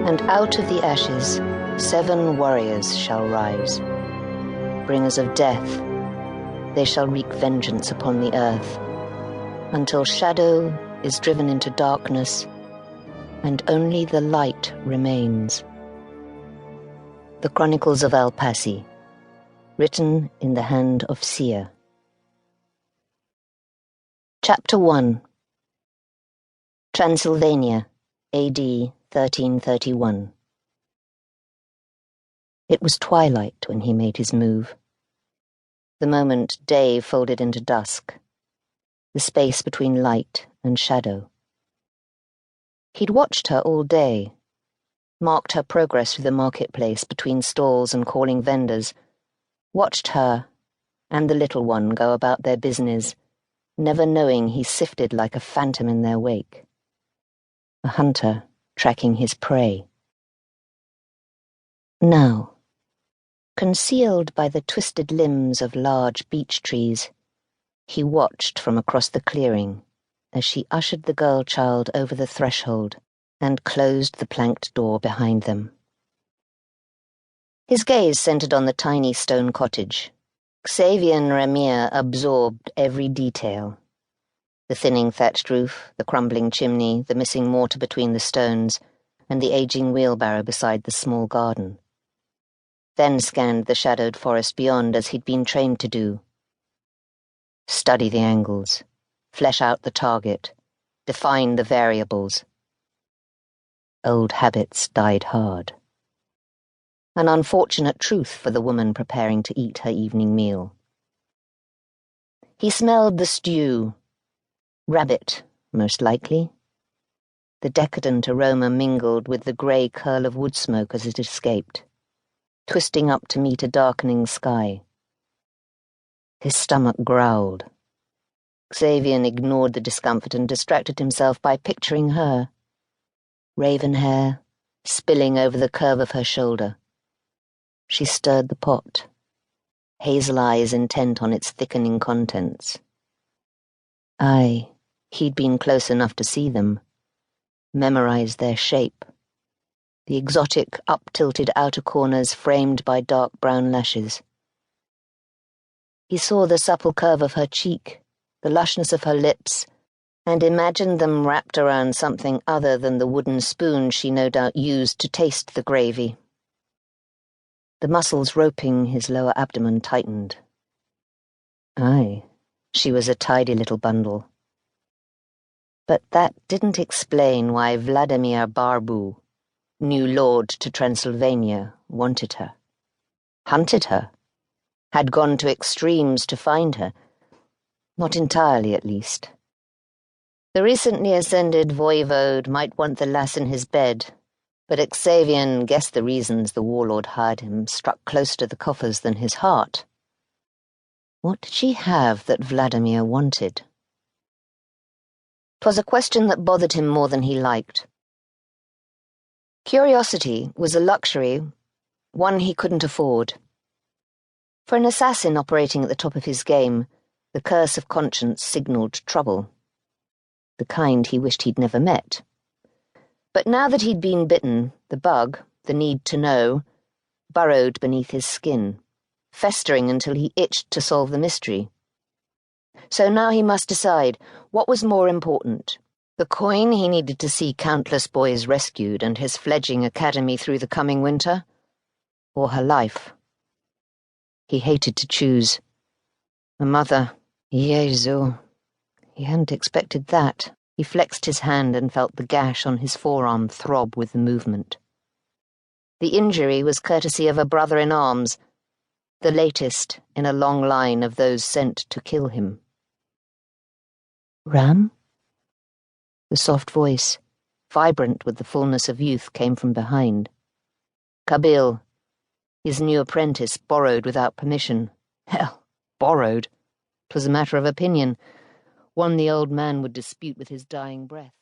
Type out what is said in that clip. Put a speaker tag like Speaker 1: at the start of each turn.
Speaker 1: And out of the ashes 7 warriors shall rise, bringers of death. They shall wreak vengeance upon the earth, until shadow is driven into darkness, and only the light remains. The Chronicles of Alpassi, written in the hand of Seer. Chapter 1. Transylvania, A.D. 1331. It was twilight when he made his move. The moment day folded into dusk, the space between light and shadow. He'd watched her all day, marked her progress through the marketplace between stalls and calling vendors, watched her and the little one go about their business, never knowing he sifted like a phantom in their wake. A hunter tracking his prey. Now, concealed by the twisted limbs of large beech trees, he watched from across the clearing as she ushered the girl-child over the threshold and closed the planked door behind them. His gaze centered on the tiny stone cottage. Xavian Ramir absorbed every detail. The thinning thatched roof, the crumbling chimney, the missing mortar between the stones, and the aging wheelbarrow beside the small garden. Then scanned the shadowed forest beyond as he'd been trained to do. Study the angles, flesh out the target, define the variables. Old habits died hard. An unfortunate truth for the woman preparing to eat her evening meal. He smelled the stew. Rabbit, most likely. The decadent aroma mingled with the grey curl of wood smoke as it escaped, twisting up to meet a darkening sky. His stomach growled. Xavian ignored the discomfort and distracted himself by picturing her. Raven hair, spilling over the curve of her shoulder. She stirred the pot, hazel eyes intent on its thickening contents. Aye, he'd been close enough to see them, memorized their shape, the exotic up-tilted outer corners framed by dark brown lashes. He saw the supple curve of her cheek, the lushness of her lips, and imagined them wrapped around something other than the wooden spoon she no doubt used to taste the gravy. The muscles roping his lower abdomen tightened. Aye, she was a tidy little bundle. But that didn't explain why Vladimir Barbu, new lord to Transylvania, wanted her. Hunted her. Had gone to extremes to find her. Not entirely, at least. The recently ascended voivode might want the lass in his bed, but Xavian guessed the reasons the warlord hired him struck closer to the coffers than his heart. What did she have that Vladimir wanted? 'Twas a question that bothered him more than he liked. Curiosity was a luxury, one he couldn't afford. For an assassin operating at the top of his game, the curse of conscience signaled trouble. The kind he wished he'd never met. But now that he'd been bitten, the bug, the need to know, burrowed beneath his skin, festering until he itched to solve the mystery. So now he must decide what was more important, the coin he needed to see countless boys rescued and his fledgling academy through the coming winter, or her life. He hated to choose. A mother, Jesu. He hadn't expected that. He flexed his hand and felt the gash on his forearm throb with the movement. The injury was courtesy of a brother-in-arms, the latest in a long line of those sent to kill him. Ram? The soft voice, vibrant with the fullness of youth, came from behind. Kabil, his new apprentice, borrowed without permission. Hell, borrowed. 'Twas a matter of opinion, one the old man would dispute with his dying breath.